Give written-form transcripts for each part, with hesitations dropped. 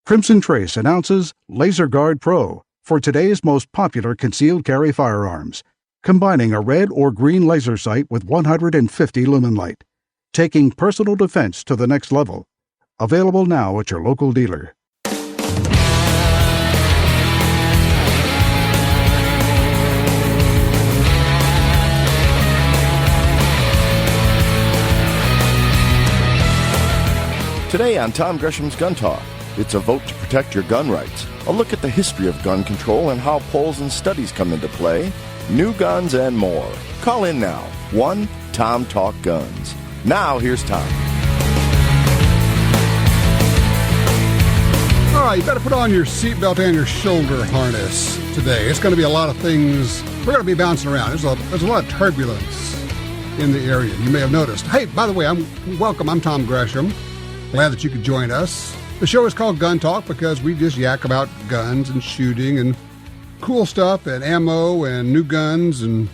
Crimson Trace announces Laser Guard Pro for today's most popular concealed carry firearms, combining a red or green laser sight with 150 lumen light, taking personal defense to the next level. Available now at your local dealer. Today on Tom Gresham's Gun Talk, it's a vote to protect your gun rights, a look at the history of gun control and how polls and studies come into play, new guns, and more. Call in now, 1-TOM-TALK-GUNS. Now, here's Tom. All right, you better put on your seatbelt and your shoulder harness today. It's going to be a lot of things. We're going to be bouncing around. There's a lot of turbulence in the area. You may have noticed. Hey, by the way, I'm Tom Gresham. Glad that you could join us. The show is called Gun Talk because we just yak about guns and shooting and cool stuff and ammo and new guns and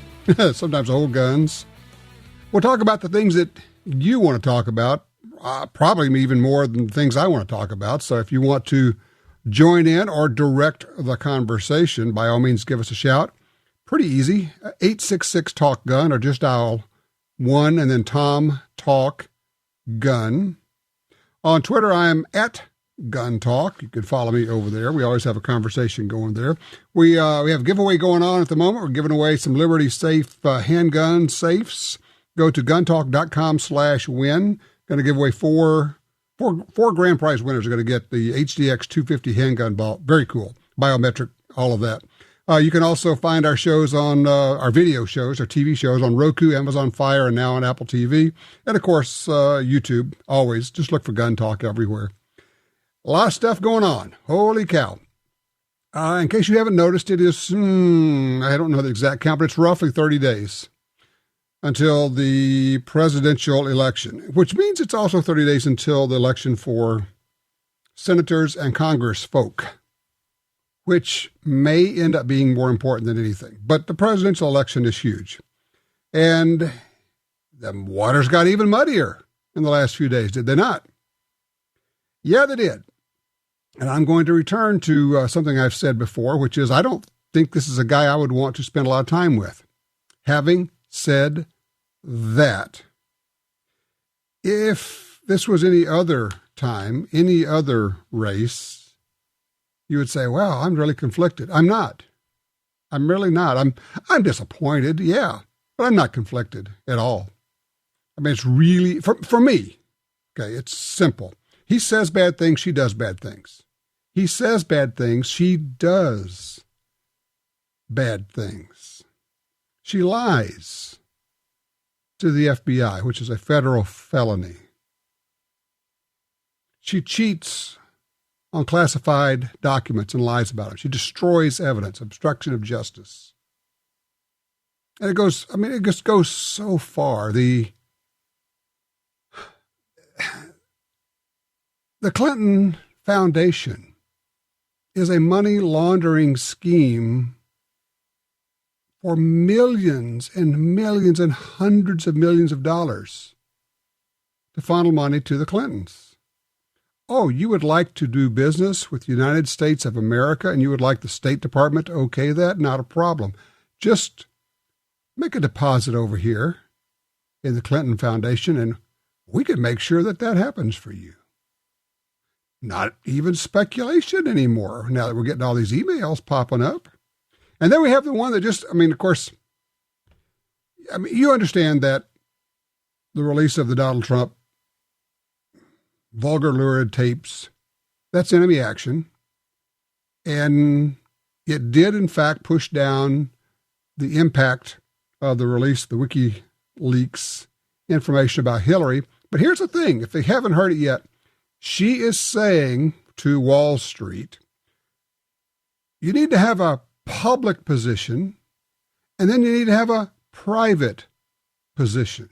sometimes old guns. We'll talk about the things that you want to talk about, probably even more than the things I want to talk about. So if you want to join in or direct the conversation, by all means, give us a shout. Pretty easy. 866-TALK-GUN or just dial 1 and then Tom Talk Gun. On Twitter, I am at Gun Talk. You can follow me over there. We always have a conversation going there. We have a giveaway going on at the moment. We're giving away some Liberty Safe handgun safes. Go to guntalk.com/win. Going to give away four grand prize winners are going to get the HDX 250 handgun ball. Very cool. Biometric, all of that. You can also find our shows on our video shows, our TV shows on Roku, Amazon Fire, and now on Apple TV. And, of course, YouTube, always. Just look for Gun Talk everywhere. A lot of stuff going on. Holy cow. In case you haven't noticed, it is, I don't know the exact count, but it's roughly 30 days until the presidential election, which means it's also 30 days until the election for senators and Congress folk, which may end up being more important than anything. But the presidential election is huge. And the waters got even muddier in the last few days, did they not? Yeah, they did. And I'm going to return to something I've said before, which is I don't think this is a guy I would want to spend a lot of time with. Having said that, if this was any other time, any other race, you would say, well, I'm really conflicted. I'm not. I'm really not. I'm disappointed, yeah, but I'm not conflicted at all. I mean, it's really, for me, okay, it's simple. He says bad things, she does bad things. He says bad things, she does bad things. She lies to the FBI, which is a federal felony. She cheats on classified documents and lies about them. She destroys evidence, obstruction of justice. And it just goes so far. The Clinton Foundation is a money laundering scheme for millions and millions and hundreds of millions of dollars to funnel money to the Clintons. Oh, you would like to do business with the United States of America and you would like the State Department to okay that? Not a problem. Just make a deposit over here in the Clinton Foundation and we can make sure that happens for you. Not even speculation anymore now that we're getting all these emails popping up. And then we have the one that just, of course, you understand that the release of the Donald Trump vulgar lurid tapes, that's enemy action. And it did, in fact, push down the impact of the release of the WikiLeaks information about Hillary. But here's the thing, if they haven't heard it yet, she is saying to Wall Street, you need to have a public position, and then you need to have a private position.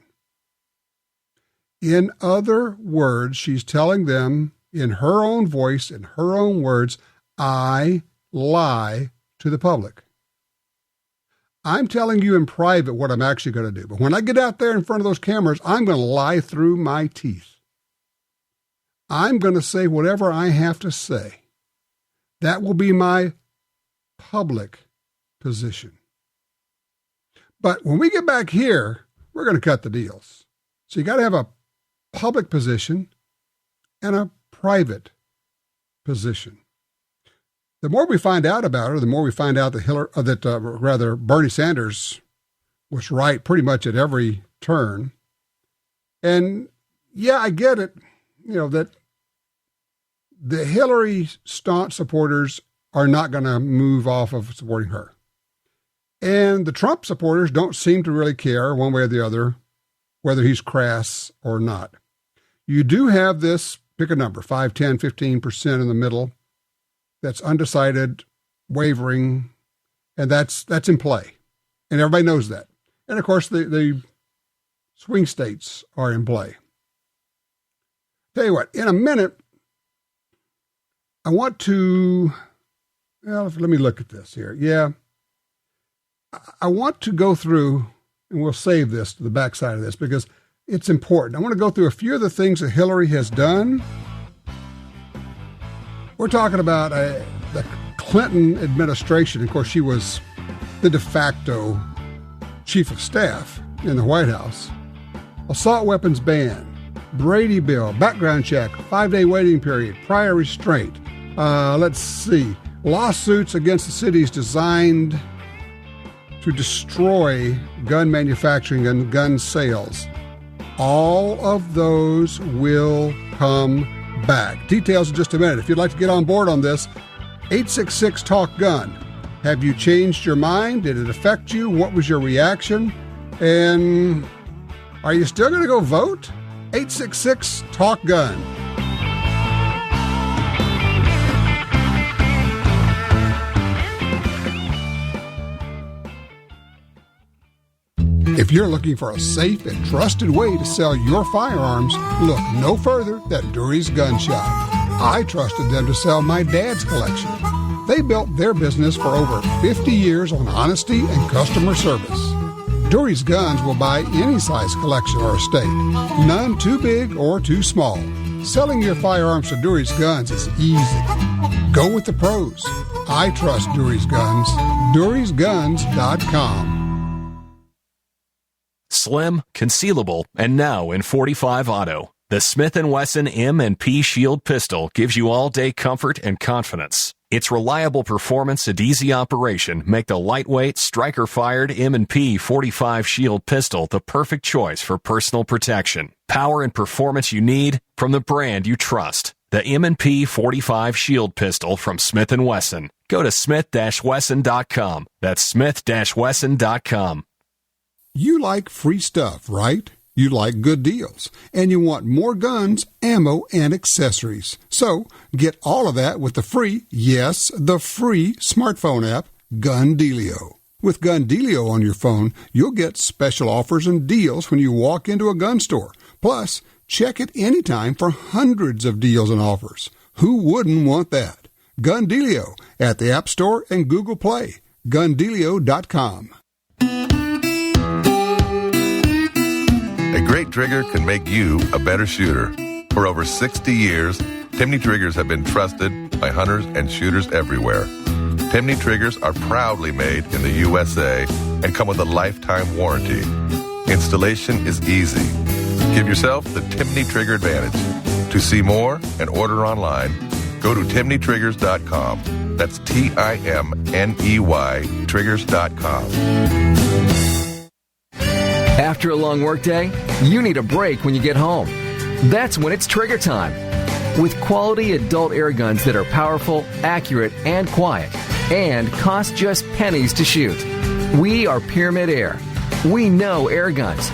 In other words, she's telling them in her own voice, in her own words, I lie to the public. I'm telling you in private what I'm actually going to do. But when I get out there in front of those cameras, I'm going to lie through my teeth. I'm going to say whatever I have to say. That will be my public position. But when we get back here, we're going to cut the deals. So you got to have a public position and a private position. The more we find out about it, the more we find out that Bernie Sanders was right pretty much at every turn. And yeah, I get it, that the Hillary staunch supporters are not going to move off of supporting her. And the Trump supporters don't seem to really care one way or the other whether he's crass or not. You do have this, pick a number, 5, 10, 15% in the middle that's undecided, wavering, and that's in play. And everybody knows that. And of course, the swing states are in play. Tell you what, in a minute, I want to, let me look at this here. Yeah, I want to go through, and we'll save this to the backside of this because it's important. I want to go through a few of the things that Hillary has done. We're talking about the Clinton administration. Of course, she was the de facto chief of staff in the White House. Assault weapons ban, Brady Bill, background check, 5-day waiting period, prior restraint. Let's see. Lawsuits against the cities designed to destroy gun manufacturing and gun sales. All of those will come back. Details in just a minute. If you'd like to get on board on this, 866-TALK-GUN. Have you changed your mind? Did it affect you? What was your reaction? And are you still going to go vote? 866-TALK-GUN. If you're looking for a safe and trusted way to sell your firearms, look no further than Dury's Gun Shop. I trusted them to sell my dad's collection. They built their business for over 50 years on honesty and customer service. Dury's Guns will buy any size collection or estate, none too big or too small. Selling your firearms to Dury's Guns is easy. Go with the pros. I trust Dury's Guns. DurysGuns.com. Slim, concealable, and now in .45 auto. The Smith & Wesson M&P Shield pistol gives you all-day comfort and confidence. Its reliable performance and easy operation make the lightweight, striker-fired M&P 45 Shield pistol the perfect choice for personal protection. Power and performance you need from the brand you trust. The M&P 45 Shield pistol from Smith & Wesson. Go to smith-wesson.com. That's smith-wesson.com. You like free stuff, right? You like good deals, and you want more guns, ammo, and accessories. So get all of that with the free, yes, the free smartphone app, Gun Dealio. With Gun Dealio on your phone, you'll get special offers and deals when you walk into a gun store. Plus, check it anytime for hundreds of deals and offers. Who wouldn't want that? Gun Dealio at the App Store and Google Play. GunDealio.com. A great trigger can make you a better shooter. For over 60 years, Timney triggers have been trusted by hunters and shooters everywhere. Timney triggers are proudly made in the USA and come with a lifetime warranty. Installation is easy. Give yourself the Timney Trigger advantage. To see more and order online, go to timneytriggers.com. That's TIMNEY triggers.com. After a long workday, you need a break when you get home. That's when it's trigger time. With quality adult air guns that are powerful, accurate, and quiet, and cost just pennies to shoot. We are Pyramid Air. We know air guns.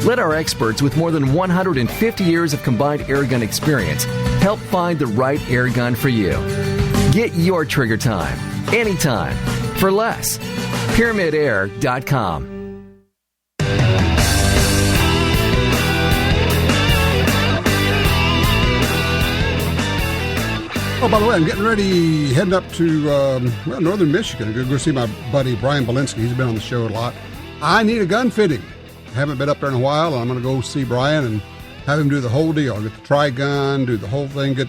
Let our experts with more than 150 years of combined air gun experience help find the right air gun for you. Get your trigger time, anytime, for less. PyramidAir.com. Oh, by the way, I'm getting ready, heading up to northern Michigan. Go see my buddy Brian Belinsky. He's been on the show a lot. I need a gun fitting. I haven't been up there in a while, and I'm going to go see Brian and have him do the whole deal. Get the tri-gun, do the whole thing, get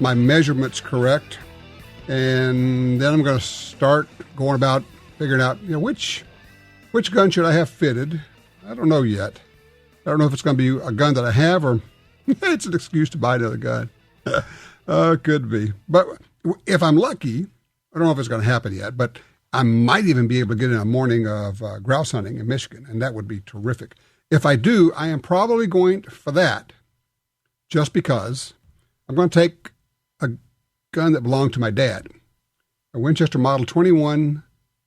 my measurements correct. And then I'm going to start going about figuring out, which gun should I have fitted? I don't know yet. I don't know if it's going to be a gun that I have or it's an excuse to buy another gun. Could be. But if I'm lucky, I don't know if it's going to happen yet, but I might even be able to get in a morning of grouse hunting in Michigan, and that would be terrific. If I do, I am probably going for that just because I'm going to take a gun that belonged to my dad, a Winchester Model 21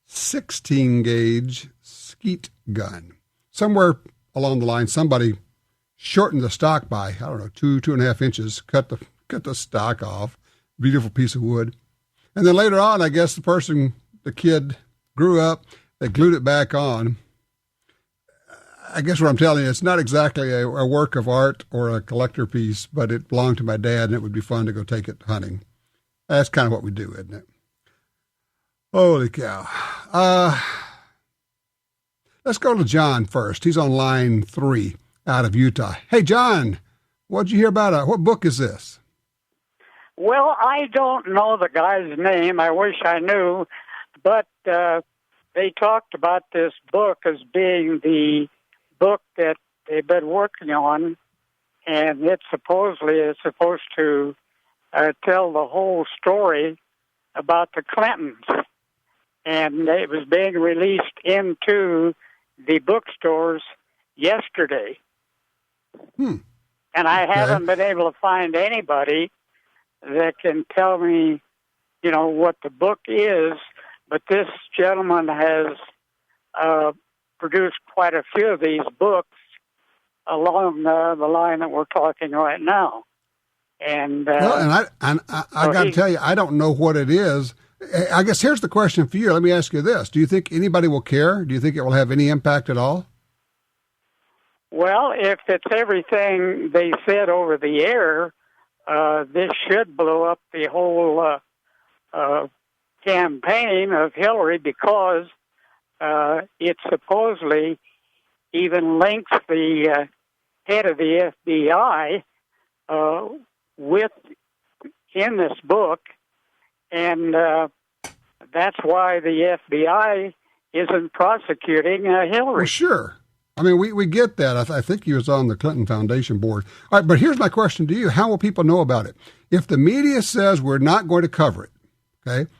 16-gauge Skeet gun. Somewhere along the line, somebody shortened the stock by, 2.5 inches, cut the stock off. Beautiful piece of wood. And then later on, I guess the kid grew up, they glued it back on. I guess what I'm telling you, it's not exactly a work of art or a collector piece, but it belonged to my dad, and it would be fun to go take it hunting. That's kind of what we do, isn't it? Holy cow. Let's go to John first. He's on line 3 out of Utah. Hey, John, what'd you hear about? What book is this? Well, I don't know the guy's name. I wish I knew. But they talked about this book as being the book that they've been working on, and it's supposed to tell the whole story about the Clintons. And it was being released into the bookstores yesterday. And I haven't been able to find anybody that can tell me, what the book is. But this gentleman has produced quite a few of these books along the line that we're talking right now. And I got to tell you, I don't know what it is. I guess here's the question for you. Let me ask you this. Do you think anybody will care? Do you think it will have any impact at all? Well, if it's everything they said over the air, this should blow up the whole campaign of Hillary, because it supposedly even links the head of the FBI in this book, and that's why the FBI isn't prosecuting Hillary. Well, sure. I mean, we get that. I think he was on the Clinton Foundation board. All right, but here's my question to you. How will people know about it? If the media says we're not going to cover it, okay,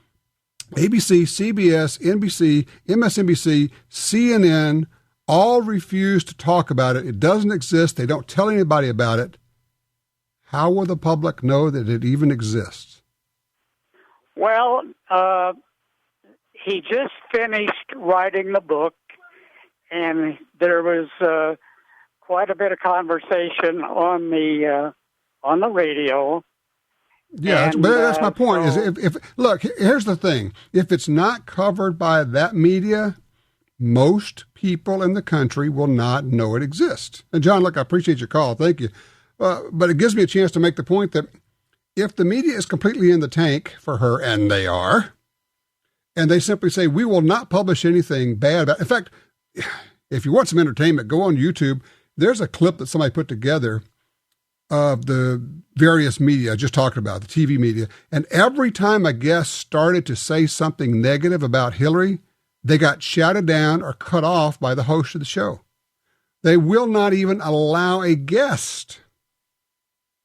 ABC, CBS, NBC, MSNBC, CNN, all refuse to talk about it. It doesn't exist. They don't tell anybody about it. How will the public know that it even exists? Well, he just finished writing the book, and there was quite a bit of conversation on the radio. Yeah, but that's my point. Is if look, here's the thing: if it's not covered by that media, most people in the country will not know it exists. And John, look, I appreciate your call. Thank you. But it gives me a chance to make the point that if the media is completely in the tank for her, and they are, and they simply say, we will not publish anything bad about it. In fact, if you want some entertainment, go on YouTube. There's a clip that somebody put together of the various media, just talking about the TV media. And every time a guest started to say something negative about Hillary, they got shouted down or cut off by the host of the show. They will not even allow a guest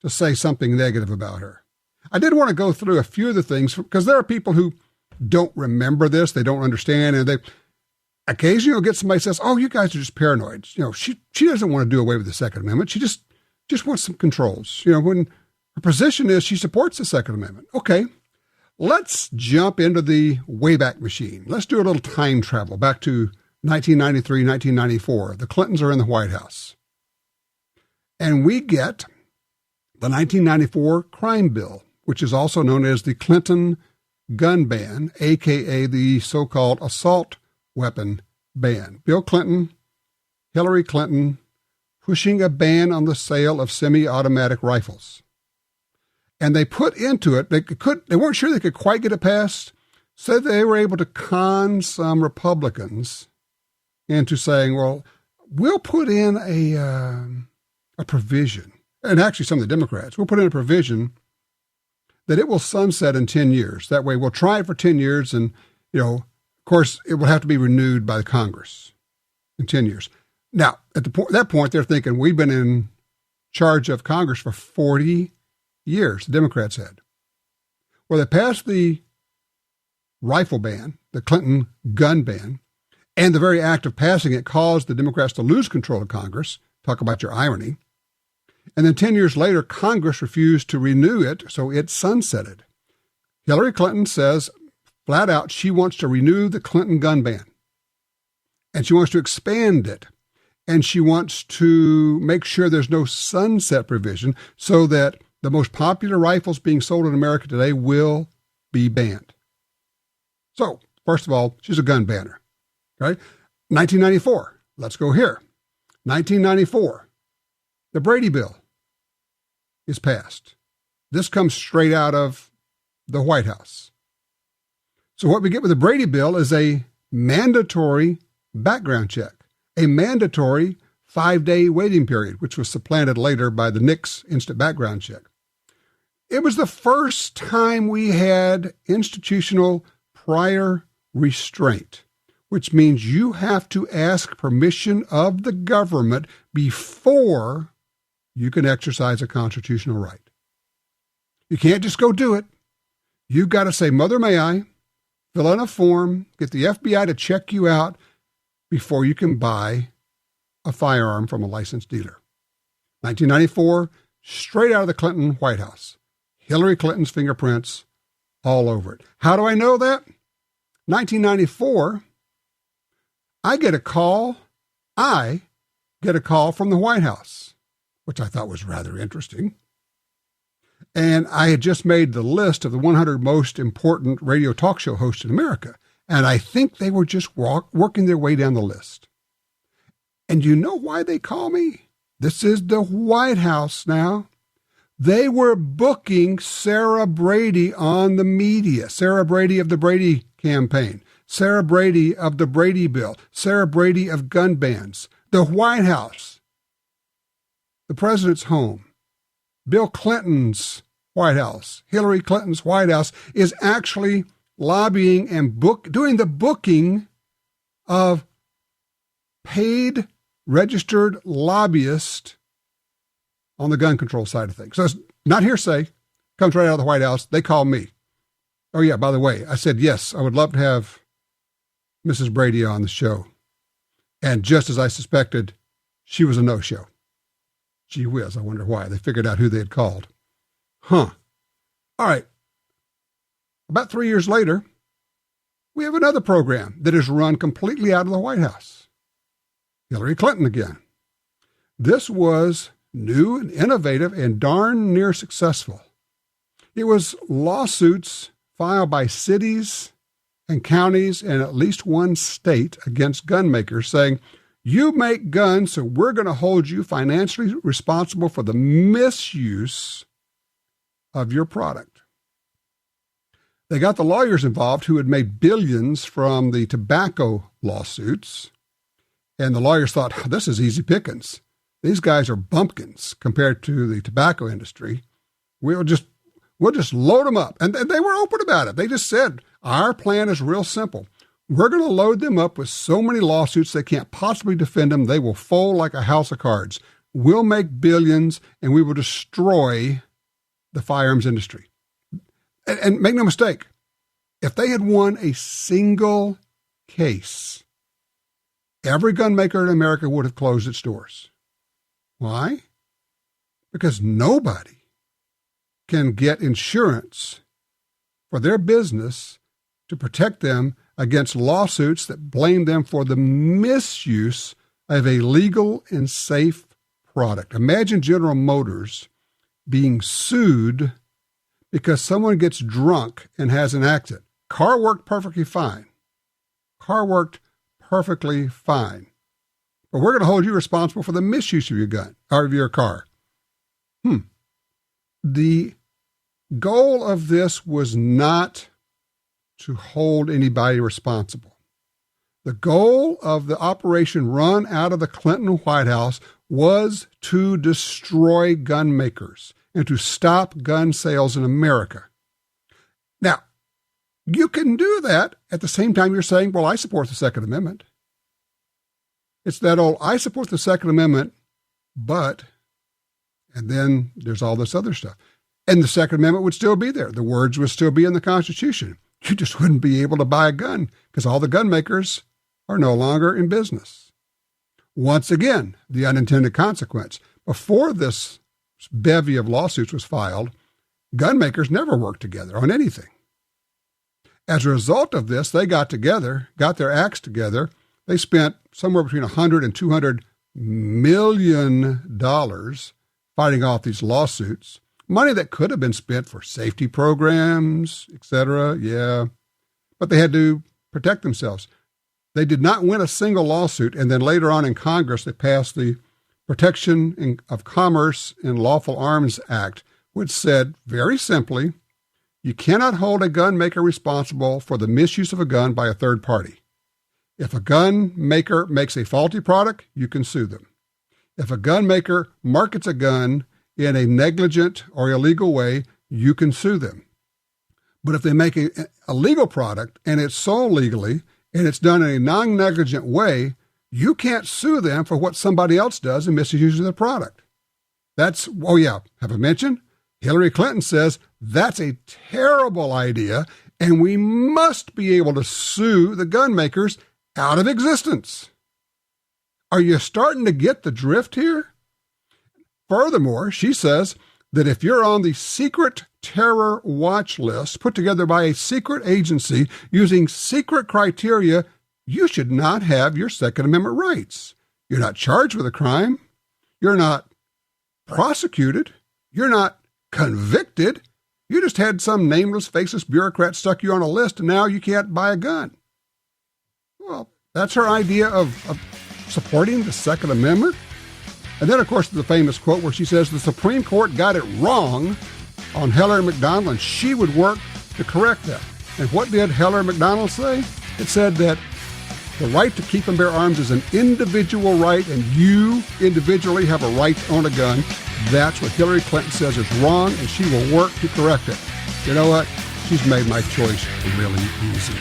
to say something negative about her. I did want to go through a few of the things, because there are people who don't remember this, they don't understand, and they occasionally you'll get somebody who says, oh, you guys are just paranoid. She doesn't want to do away with the Second Amendment. She just wants some controls. When her position is she supports the Second Amendment. Okay, let's jump into the Wayback Machine. Let's do a little time travel back to 1993, 1994. The Clintons are in the White House. And we get the 1994 crime bill, which is also known as the Clinton gun ban, a.k.a. the so-called assault weapon ban. Bill Clinton, Hillary Clinton, pushing a ban on the sale of semi-automatic rifles. And they put into it, they weren't sure they could quite get it passed, so they were able to con some Republicans into saying, well, we'll put in a provision, and actually some of the Democrats, we'll put in a provision that it will sunset in 10 years. That way we'll try it for 10 years and, of course, it will have to be renewed by the Congress in 10 years. Now, at that point, they're thinking we've been in charge of Congress for 40 years, the Democrats had. Well, they passed the rifle ban, the Clinton gun ban, and the very act of passing it caused the Democrats to lose control of Congress. Talk about your irony. And then 10 years later, Congress refused to renew it, so it sunsetted. Hillary Clinton says flat out she wants to renew the Clinton gun ban. And she wants to expand it. And she wants to make sure there's no sunset provision so that the most popular rifles being sold in America today will be banned. So, first of all, she's a gun banner. Okay? 1994. Let's go here. 1994. The Brady Bill is passed. This comes straight out of the White House. So what we get with the Brady Bill is a mandatory background check, a mandatory 5-day waiting period, which was supplanted later by the NICS instant background check. It was the first time we had institutional prior restraint, which means you have to ask permission of the government before you can exercise a constitutional right. You can't just go do it. You've got to say, Mother, may I? Fill in a form, get the FBI to check you out before you can buy a firearm from a licensed dealer. 1994, straight out of the Clinton White House. Hillary Clinton's fingerprints all over it. How do I know that? 1994, I get a call from the White House, which I thought was rather interesting. And I had just made the list of the 100 most important radio talk show hosts in America. And I think they were just working their way down the list. And you know why they call me? This is the White House now. They were booking Sarah Brady on the media. Sarah Brady of the Brady campaign. Sarah Brady of the Brady Bill. Sarah Brady of gun bans. The White House. The president's home. Bill Clinton's White House, Hillary Clinton's White House, is actually lobbying and doing the booking of paid registered lobbyists on the gun control side of things. So it's not hearsay. Comes right out of the White House. They call me. Oh, yeah, by the way, I said, yes, I would love to have Mrs. Brady on the show. And just as I suspected, she was a no-show. Gee whiz, I wonder why. They figured out who they had called. All right. About 3 years later, we have another program that is run completely out of the White House. Hillary Clinton again. This was new and innovative and darn near successful. It was lawsuits filed by cities and counties and at least one state against gun makers saying, you make guns, so we're going to hold you financially responsible for the misuse of your product. They got the lawyers involved who had made billions from the tobacco lawsuits, and the lawyers thought, this is easy pickings. These guys are bumpkins compared to the tobacco industry. We'll just load them up. And they were open about it. They just said, our plan is real simple. We're going to load them up with so many lawsuits they can't possibly defend them. They will fold like a house of cards. We'll make billions, and we will destroy the firearms industry. And make no mistake, if they had won a single case, every gun maker in America would have closed its doors. Why? Because nobody can get insurance for their business to protect them against lawsuits that blame them for the misuse of a legal and safe product. Imagine General Motors being sued because someone gets drunk and has an accident. Car worked perfectly fine. Car worked perfectly fine. But we're going to hold you responsible for the misuse of your gun or of your car. The goal of this was not to hold anybody responsible. The goal of the operation run out of the Clinton White House was to destroy gun makers and to stop gun sales in America. Now, you can do that at the same time you're saying, well, I support the Second Amendment. It's that old, I support the Second Amendment, but, and then there's all this other stuff. And the Second Amendment would still be there. The words would still be in the Constitution. You just wouldn't be able to buy a gun because all the gun makers are no longer in business. Once again, the unintended consequence. Before this bevy of lawsuits was filed, gun makers never worked together on anything. As a result of this, they got together, got their acts together. They spent somewhere between $100 and $200 million fighting off these lawsuits. Money that could have been spent for safety programs, etc. Yeah, but they had to protect themselves. They did not win a single lawsuit, and then later on in Congress, they passed the Protection of Commerce in Lawful Arms Act, which said very simply, you cannot hold a gun maker responsible for the misuse of a gun by a third party. If a gun maker makes a faulty product, you can sue them. If a gun maker markets a gun in a negligent or illegal way, you can sue them. But if they make a legal product and it's sold legally and it's done in a non-negligent way, you can't sue them for what somebody else does and misuses the product. That's, oh yeah, have I mentioned? Hillary Clinton says that's a terrible idea and we must be able to sue the gun makers out of existence. Are you starting to get the drift here? Furthermore, she says that if you're on the secret terror watch list put together by a secret agency using secret criteria, you should not have your Second Amendment rights. You're not charged with a crime. You're not prosecuted. You're not convicted. You just had some nameless, faceless bureaucrat stuck you on a list, and now you can't buy a gun. Well, that's her idea of supporting the Second Amendment. And then, of course, the famous quote where she says the Supreme Court got it wrong on Heller and McDonald, and she would work to correct that. And what did Heller and McDonald say? It said that the right to keep and bear arms is an individual right, and you individually have a right to own a gun. That's what Hillary Clinton says is wrong, and she will work to correct it. You know what? She's made my choice really easy.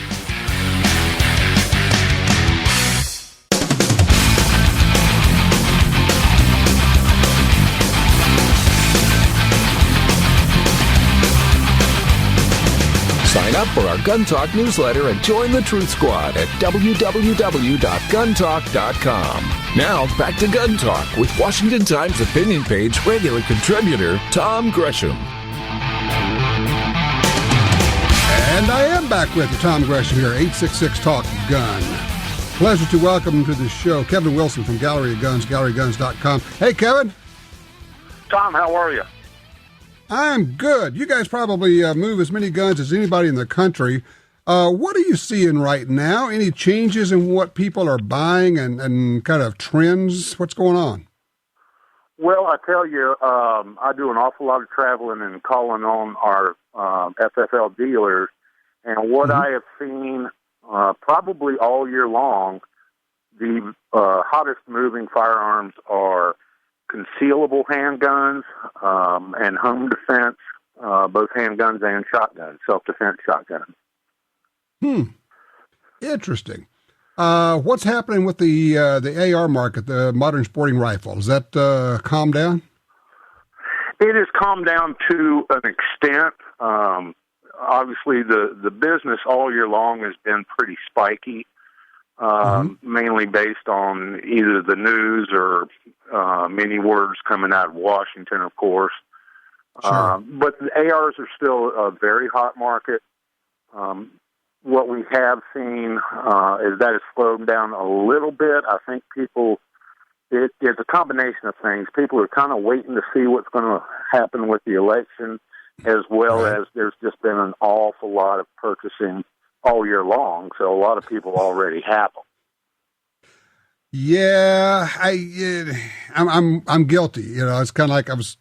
Sign up for our Gun Talk newsletter and join the Truth Squad at www.guntalk.com. Now, back to Gun Talk with Washington Times opinion page regular contributor Tom Gresham. And I am back with you, Tom Gresham here, 866-TALK-GUN. Pleasure to welcome to the show Kevin Wilson from Gallery of Guns, galleryguns.com. Hey, Kevin. Tom, how are you? I'm good. You guys probably move as many guns as anybody in the country. What are you seeing right now? Any changes in what people are buying and kind of trends? What's going on? Well, I tell you, I do an awful lot of traveling and calling on our FFL dealers, and what I have seen probably all year long, the hottest moving firearms are concealable handguns and home defense, both handguns and shotguns, self-defense shotguns. Interesting. What's happening with the AR market, the modern sporting rifle? Has that calmed down? It has calmed down to an extent. Obviously, the business all year long has been pretty spiky, mainly based on either the news or many words coming out of Washington, of course. Sure. But the ARs are still a very hot market. What we have seen is that it's slowed down a little bit. I think it's a combination of things. People are kind of waiting to see what's going to happen with the election, as well as there's just been an awful lot of purchasing all year long. So a lot of people already have them. Yeah, I'm guilty. You know, it's kind of like I was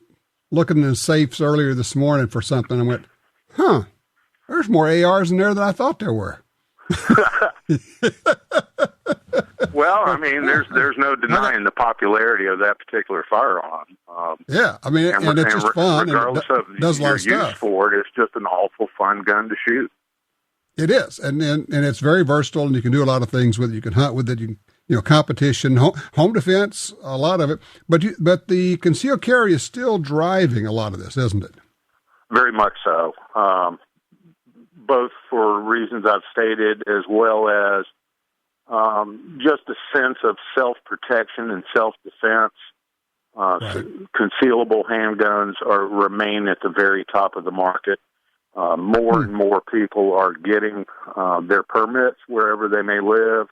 looking in the safes earlier this morning for something and went, there's more ARs in there than I thought there were. Well, I mean, there's no denying the popularity of that particular firearm. Yeah, I mean, and it's just fun. Regardless of does a lot your of stuff. use for it, it's just an awful fun gun to shoot. It is, and it's very versatile, and you can do a lot of things with it. You can hunt with it. You can, competition, home defense, a lot of it. But the concealed carry is still driving a lot of this, isn't it? Very much so. Both for reasons I've stated, as well as just a sense of self-protection and self-defense. Right. Concealable handguns remain at the very top of the market. More and more people are getting their permits wherever they may live,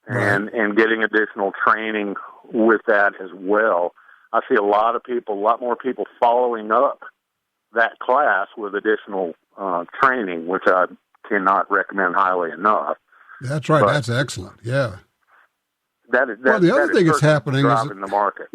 and getting additional training with that as well. I see a lot more people following up that class with additional training, which I cannot recommend highly enough. That's right. That's excellent. Yeah. The other thing that's happening is in the market.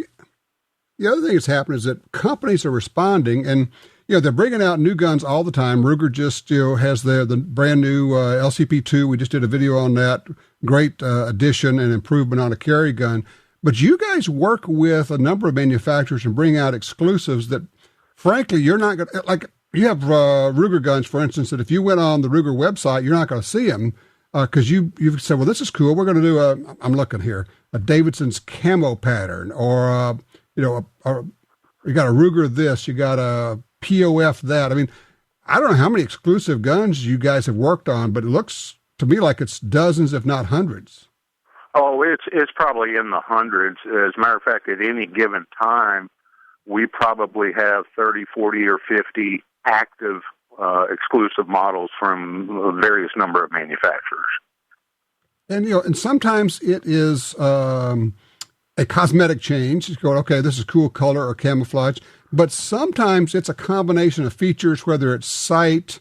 The other thing that's happening is that companies are responding, and they're bringing out new guns all the time. Ruger just has the brand new LCP2. We just did a video on that. Great addition and improvement on a carry gun. But you guys work with a number of manufacturers and bring out exclusives that, frankly, you're not going to, like, you have Ruger guns, for instance, that if you went on the Ruger website, you're not going to see them because you've said, well, this is cool. We're going to do I'm looking here, a Davidson's camo pattern, or, you got a Ruger this, you got a POF that. I mean, I don't know how many exclusive guns you guys have worked on, but it looks to me like it's dozens, if not hundreds. Oh, it's probably in the hundreds. As a matter of fact, at any given time, we probably have 30, 40, or 50 active exclusive models from a various number of manufacturers. And, and sometimes it is a cosmetic change. You go, okay, this is cool color or camouflage. But sometimes it's a combination of features, whether it's sight,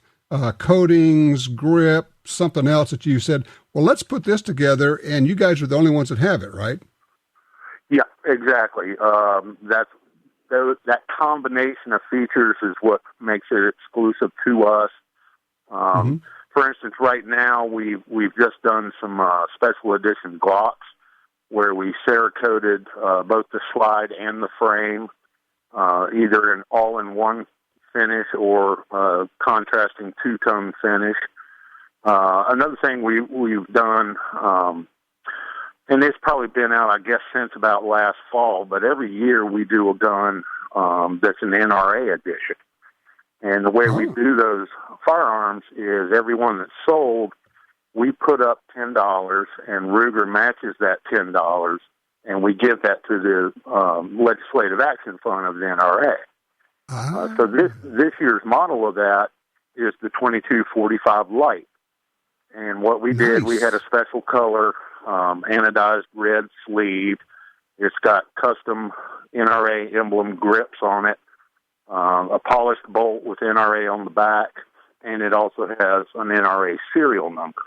coatings, grip, something else that you said, well, let's put this together, and you guys are the only ones that have it, right? Yeah, exactly. That combination of features is what makes it exclusive to us. For instance, right now we've just done some special edition Glocks where we Cerakoted both the slide and the frame, either an all-in-one finish or contrasting two-tone finish. Another thing we've done, and it's probably been out, I guess, since about last fall, but every year we do a gun that's an NRA edition. And the way we do those firearms is every one that's sold, we put up $10, and Ruger matches that $10, and we give that to the Legislative Action Fund of the NRA. So this year's model of that is the 2245 Light. And what we did, we had a special color, anodized red sleeve. It's got custom NRA emblem grips on it, a polished bolt with NRA on the back, and it also has an NRA serial number.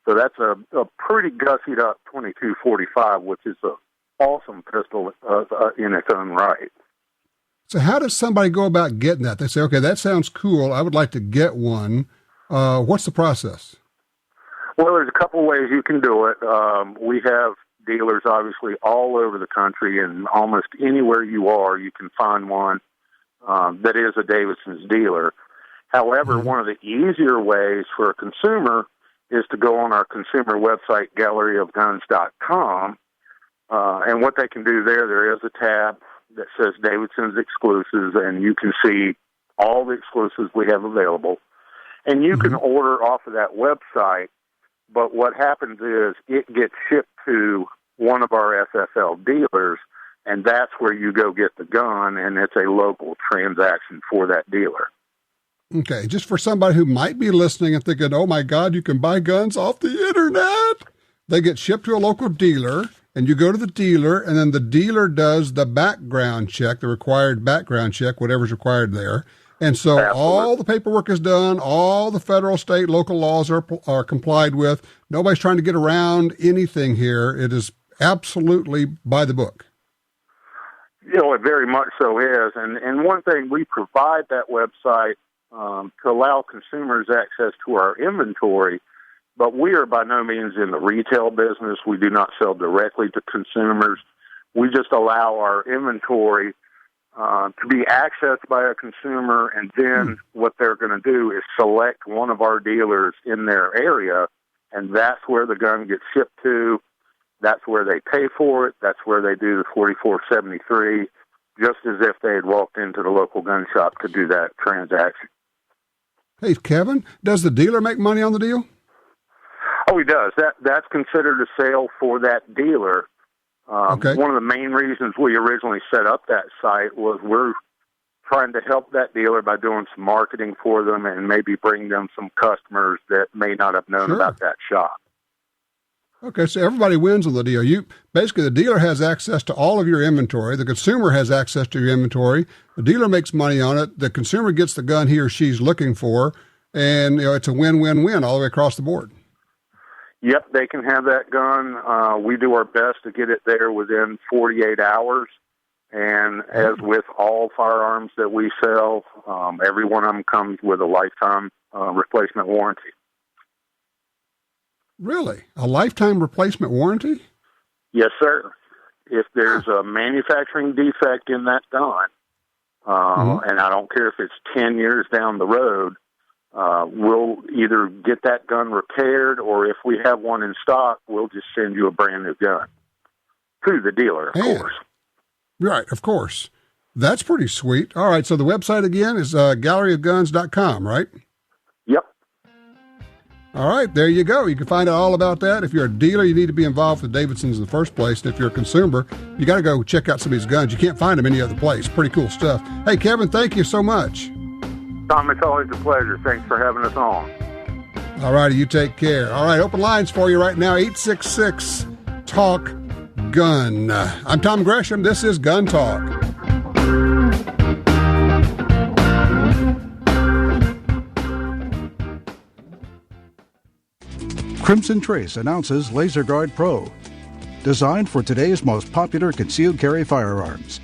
So that's a pretty gussied up 2245, which is an awesome pistol in its own right. So how does somebody go about getting that? They say, okay, that sounds cool. I would like to get one. What's the process? Well, there's a couple ways you can do it. We have dealers, obviously, all over the country, and almost anywhere you are, you can find one that is a Davidson's dealer. However, one of the easier ways for a consumer is to go on our consumer website, galleryofguns.com, and what they can do there is a tab that says Davidson's Exclusives, and you can see all the exclusives we have available. And you can order off of that website, but what happens is it gets shipped to one of our FFL dealers, and that's where you go get the gun, and it's a local transaction for that dealer. Okay, just for somebody who might be listening and thinking, oh my God, you can buy guns off the internet. They get shipped to a local dealer, and you go to the dealer, and then the dealer does the background check, the required background check, whatever's required there. And so all the paperwork is done, all the federal, state, local laws are complied with. Nobody's trying to get around anything here. It is absolutely by the book. It very much so is. And one thing, we provide that website to allow consumers access to our inventory, But we are by no means in the retail business. We do not sell directly to consumers. We just allow our inventory to be accessed by a consumer, and then what they're going to do is select one of our dealers in their area, and that's where the gun gets shipped to. That's where they pay for it. That's where they do the 4473, just as if they had walked into the local gun shop to do that transaction. Hey, Kevin, does the dealer make money on the deal? Oh, he does. That's considered a sale for that dealer. Okay. One of the main reasons we originally set up that site was we're trying to help that dealer by doing some marketing for them and maybe bring them some customers that may not have known about that shop. Okay, so everybody wins on the deal. Basically, the dealer has access to all of your inventory. The consumer has access to your inventory. The dealer makes money on it. The consumer gets the gun he or she's looking for, and it's a win-win-win all the way across the board. Yep, they can have that gun. We do our best to get it there within 48 hours. And as with all firearms that we sell, every one of them comes with a lifetime replacement warranty. Really? A lifetime replacement warranty? Yes, sir. If there's a manufacturing defect in that gun, and I don't care if it's 10 years down the road, we'll either get that gun repaired, or if we have one in stock, we'll just send you a brand new gun to the dealer, of course. Right, of course. That's pretty sweet. All right, so the website again is galleryofguns.com, right? Yep. All right, there you go. You can find out all about that. If you're a dealer, you need to be involved with Davidson's in the first place. And if you're a consumer, you got to go check out some of these guns. You can't find them any other place. Pretty cool stuff. Hey, Kevin, thank you so much. Tom, it's always a pleasure. Thanks for having us on. All righty, you take care. All right, open lines for you right now, 866-TALK-GUN. I'm Tom Gresham. This is Gun Talk. Crimson Trace announces Laser Guard Pro, designed for today's most popular concealed carry firearms,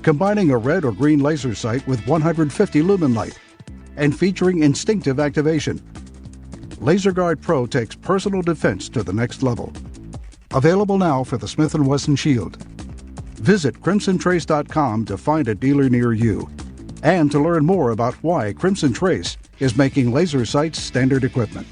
combining a red or green laser sight with 150 lumen light and featuring instinctive activation. Laser Guard Pro takes personal defense to the next level. Available now for the Smith & Wesson Shield. Visit crimsontrace.com to find a dealer near you and to learn more about why Crimson Trace is making laser sights standard equipment.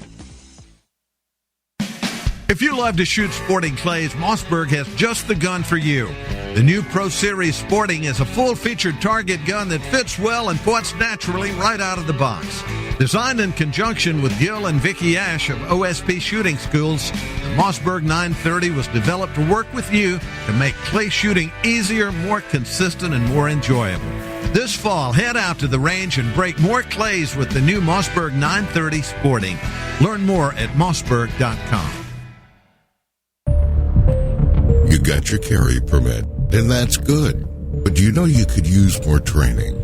If you love to shoot sporting clays, Mossberg has just the gun for you. The new Pro Series Sporting is a full-featured target gun that fits well and points naturally right out of the box. Designed in conjunction with Gil and Vicky Ash of OSP Shooting Schools, the Mossberg 930 was developed to work with you to make clay shooting easier, more consistent, and more enjoyable. This fall, head out to the range and break more clays with the new Mossberg 930 Sporting. Learn more at mossberg.com. You got your carry permit, and that's good. But you know you could use more training.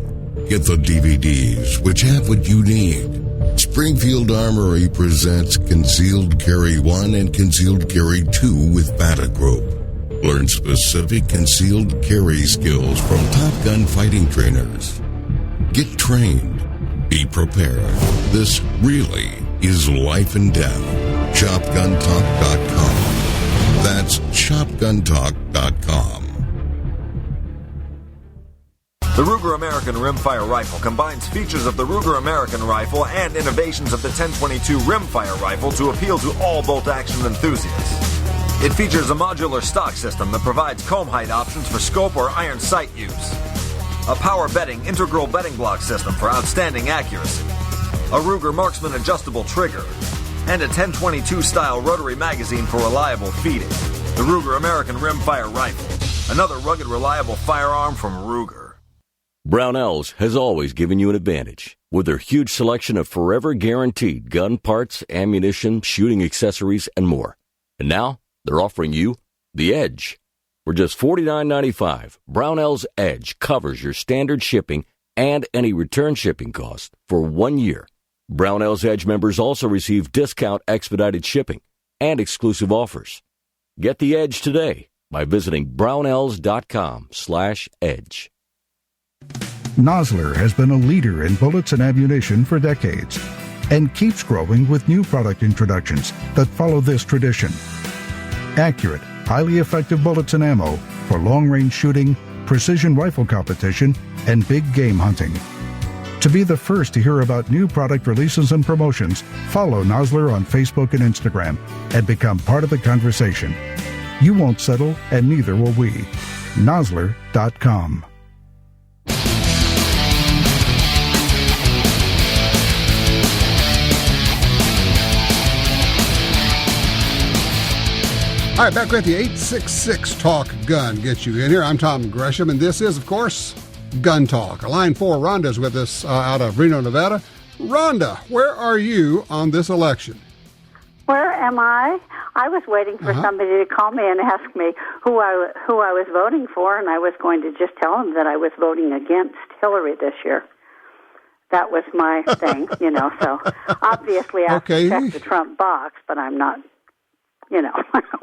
Get the DVDs, which have what you need. Springfield Armory presents Concealed Carry 1 and Concealed Carry 2 with Bata Group. Learn specific concealed carry skills from Top Gun fighting trainers. Get trained. Be prepared. This really is life and death. ShopGunTalk.com. That's ShopGunTalk.com. The Ruger American Rimfire Rifle combines features of the Ruger American Rifle and innovations of the 1022 Rimfire Rifle to appeal to all bolt-action enthusiasts. It features a modular stock system that provides comb height options for scope or iron sight use, a power bedding integral bedding block system for outstanding accuracy, a Ruger Marksman adjustable trigger, and a 1022-style rotary magazine for reliable feeding. The Ruger American Rimfire Rifle, another rugged, reliable firearm from Ruger. Brownells has always given you an advantage with their huge selection of forever guaranteed gun parts, ammunition, shooting accessories, and more. And now they're offering you the Edge. For just $49.95, Brownells Edge covers your standard shipping and any return shipping cost for 1 year. Brownells Edge members also receive discount expedited shipping and exclusive offers. Get the Edge today by visiting brownells.com/edge. Nosler has been a leader in bullets and ammunition for decades. and keeps growing with new product introductions that follow this tradition. Accurate, highly effective bullets and ammo for long-range shooting, precision rifle competition, and big game hunting. To be the first to hear about new product releases and promotions, follow Nosler on Facebook and Instagram and become part of the conversation. You won't settle, and neither will we. Nosler.com. All right, back with the 866 Talk Gun gets you in here. I'm Tom Gresham, and this is, of course, Gun Talk. Line 4, Rhonda's with us out of Reno, Nevada. Rhonda, where are you on this election? Where am I? I was waiting for somebody to call me and ask me who I was voting for, and I was going to just tell them that I was voting against Hillary this year. That was my thing, so obviously I checked the Trump box, but I'm not,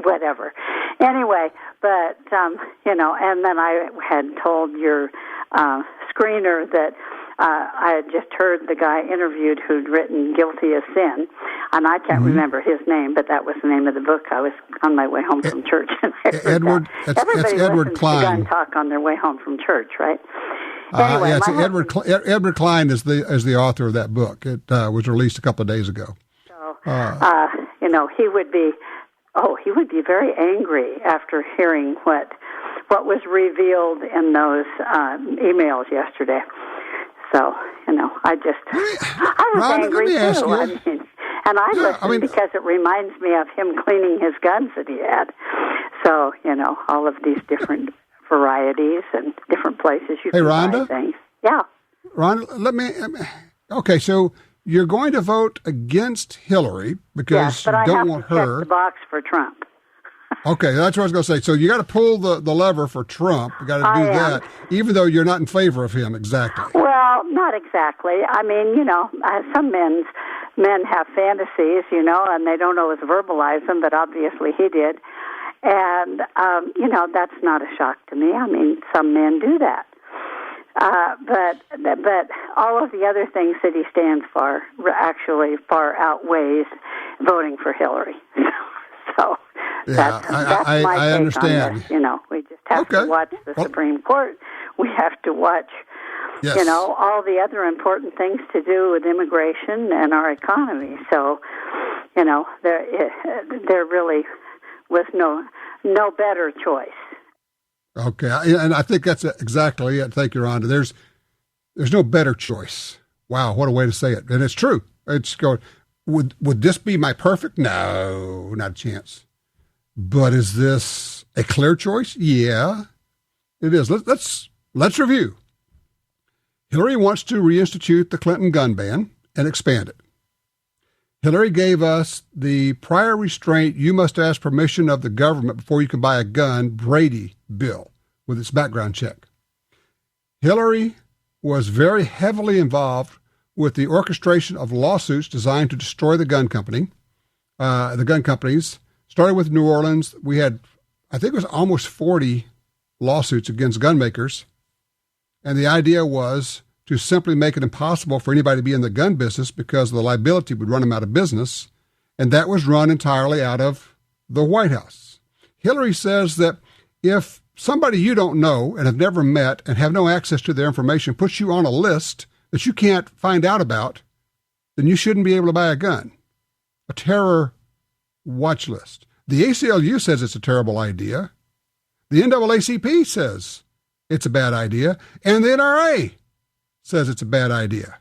whatever. Anyway, but, and then I had told your screener that I had just heard the guy interviewed who'd written Guilty as Sin, and I can't remember his name, but that was the name of the book. I was on my way home from church. And I heard Edward, that. Everybody that's Edward listens Klein. to Gun Talk on their way home from church, right? Anyway, Edward Klein is the author of that book. It was released a couple of days ago. So, he would be very angry after hearing what was revealed in those emails yesterday. So, I was Ron, angry too. And I listened because it reminds me of him cleaning his guns that he had. So, all of these different varieties and different places you can Rhonda? buy things. Yeah. Rhonda, okay, so you're going to vote against Hillary because you don't want her. Yes, but I have to check the box for Trump. Okay, that's what I was going to say. So you got to pull the lever for Trump. You got to do that, even though you're not in favor of him exactly. Well, not exactly. I mean, some men have fantasies, and they don't always verbalize them, but obviously he did. And, that's not a shock to me. I mean, some men do that. But all of the other things that he stands for actually far outweighs voting for Hillary. So that's my I take understand. on this. We just have to watch the Supreme Court. We have to watch, all the other important things to do with immigration and our economy. So, there really was no better choice. Okay, and I think that's exactly it. Thank you, Rhonda. There's no better choice. Wow, what a way to say it. And it's true. It's going. Would this be my perfect? No, not a chance. But is this a clear choice? Yeah, it is. Let's review. Hillary wants to reinstitute the Clinton gun ban and expand it. Hillary gave us the prior restraint, you must ask permission of the government before you can buy a gun, Brady Bill, with its background check. Hillary was very heavily involved with the orchestration of lawsuits designed to destroy the gun companies. Started with New Orleans. We had, I think it was almost 40 lawsuits against gun makers. And the idea was to simply make it impossible for anybody to be in the gun business because the liability would run them out of business. And that was run entirely out of the White House. Hillary says that if somebody you don't know and have never met and have no access to their information puts you on a list that you can't find out about, then you shouldn't be able to buy a gun. A terror watch list. The ACLU says it's a terrible idea. The NAACP says it's a bad idea. And the NRA says it's a bad idea.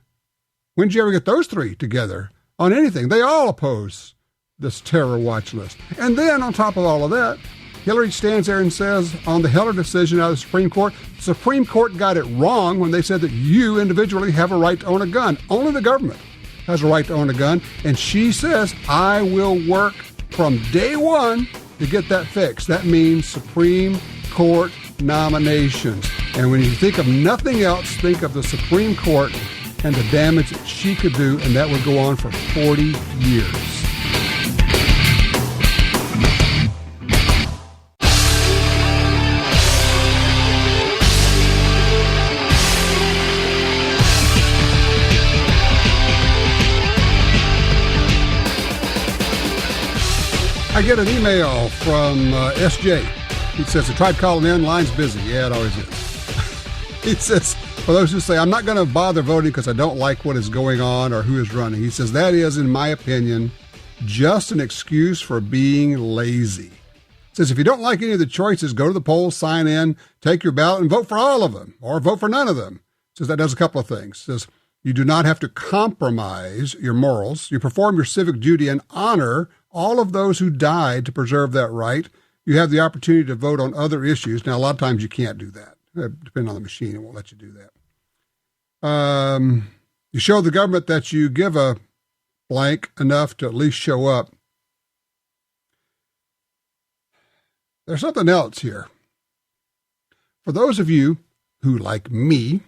When did you ever get those three together on anything? They all oppose this terror watch list. And then on top of all of that, Hillary stands there and says on the Heller decision out of the Supreme Court got it wrong when they said that you individually have a right to own a gun. Only the government has a right to own a gun. And she says, I will work from day one to get that fixed. That means Supreme Court nominations. And when you think of nothing else, think of the Supreme Court and the damage that she could do, and that would go on for 40 years. I get an email from SJ. He says, I tried calling in, line's busy. Yeah, it always is. He says, for those who say, I'm not going to bother voting because I don't like what is going on or who is running. He says, that is, in my opinion, just an excuse for being lazy. He says, if you don't like any of the choices, go to the polls, sign in, take your ballot, and vote for all of them, or vote for none of them. He says that does a couple of things. He says, you do not have to compromise your morals. You perform your civic duty and honor all of those who died to preserve that right. You have the opportunity to vote on other issues. Now, a lot of times you can't do that. Depending on the machine, it won't let you do that. You show the government that you give a blank enough to at least show up. There's something else here. For those of you who, like me,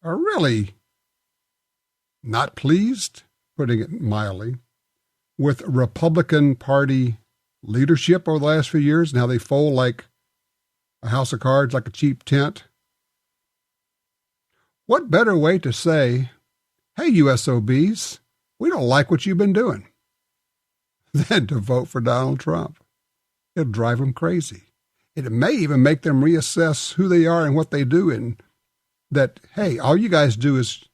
are really not pleased, putting it mildly, with Republican Party leadership over the last few years and how they fold like a house of cards, like a cheap tent. What better way to say, hey, USOBs, we don't like what you've been doing, than to vote for Donald Trump. It'll drive them crazy. It may even make them reassess who they are and what they do, and that, hey, all you guys do is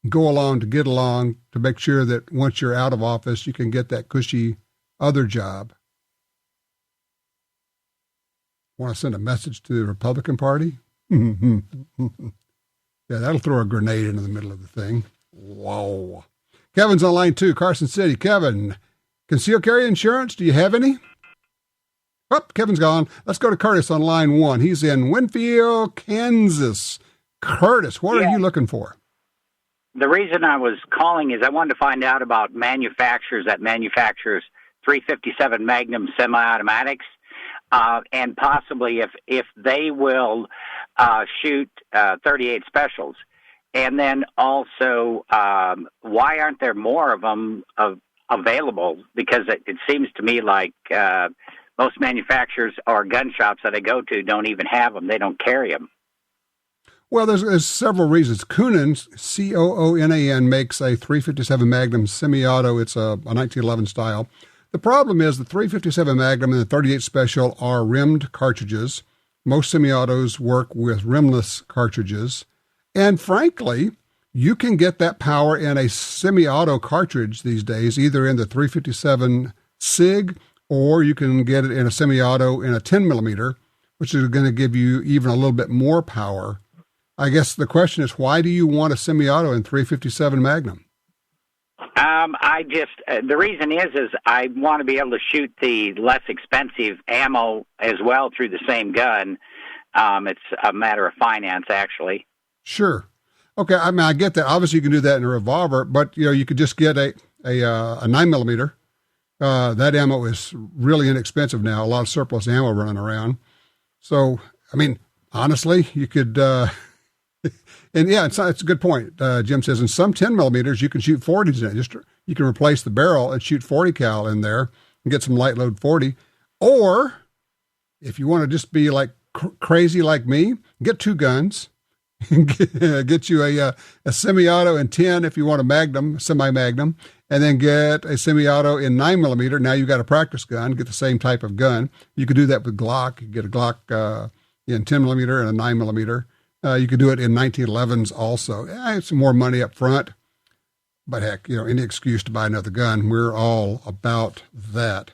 go along to get along to make sure that once you're out of office, you can get that cushy other job. Want to send a message to the Republican Party? Yeah, that'll throw a grenade into the middle of the thing. Whoa. Kevin's on line 2, Carson City. Kevin, concealed carry insurance, do you have any? Oh, Kevin's gone. Let's go to Curtis on line 1. He's in Winfield, Kansas. Curtis, what are you looking for? The reason I was calling is I wanted to find out about manufacturers that manufactures 357 Magnum semi-automatics, and possibly if they will shoot 38 specials. And then also, why aren't there more of them available? Because it seems to me like most manufacturers or gun shops that I go to don't even have them. They don't carry them. Well, there's several reasons. Coonan's, C-O-O-N-A-N, makes a 357 Magnum semi-auto. It's a 1911 style. The problem is the 357 Magnum and the 38 Special are rimmed cartridges. Most semi-autos work with rimless cartridges. And frankly, you can get that power in a semi-auto cartridge these days, either in the 357 SIG, or you can get it in a semi-auto in a 10 millimeter, which is going to give you even a little bit more power. I guess the question is, why do you want a semi-auto in 357 Magnum? The reason is I want to be able to shoot the less expensive ammo as well through the same gun. It's a matter of finance, actually. Sure. Okay. I mean, I get that. Obviously you can do that in a revolver, but you could just get a 9 millimeter. That ammo is really inexpensive now. A lot of surplus ammo running around. So, I mean, honestly, you could, and yeah, it's a good point. Jim says in some 10 millimeters, you can shoot 40s in it. You can replace the barrel and shoot 40 cal in there and get some light load 40. Or if you want to just be like crazy like me, get 2 guns, get you a semi-auto in 10 if you want a Magnum, semi-Magnum, and then get a semi-auto in 9 millimeter. Now you've got a practice gun, get the same type of gun. You could do that with Glock. You get a Glock in 10 millimeter and a 9 millimeter. You could do it in 1911s also. It's more money up front, but heck, any excuse to buy another gun. We're all about that.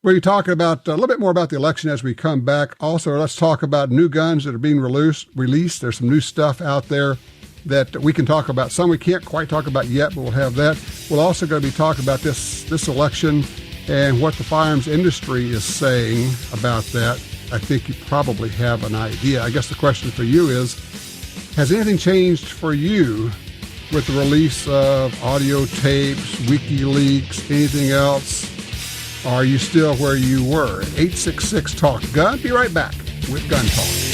We'll be talking about a little bit more about the election as we come back. Also, let's talk about new guns that are being released. There's some new stuff out there that we can talk about. Some we can't quite talk about yet, but we'll have that. We're also going to be talking about this election and what the firearms industry is saying about that. I think you probably have an idea. I guess the question for you is, has anything changed for you with the release of audio tapes, WikiLeaks, anything else? Are you still where you were? 866-TALK-GUN. Be right back with Gun Talk.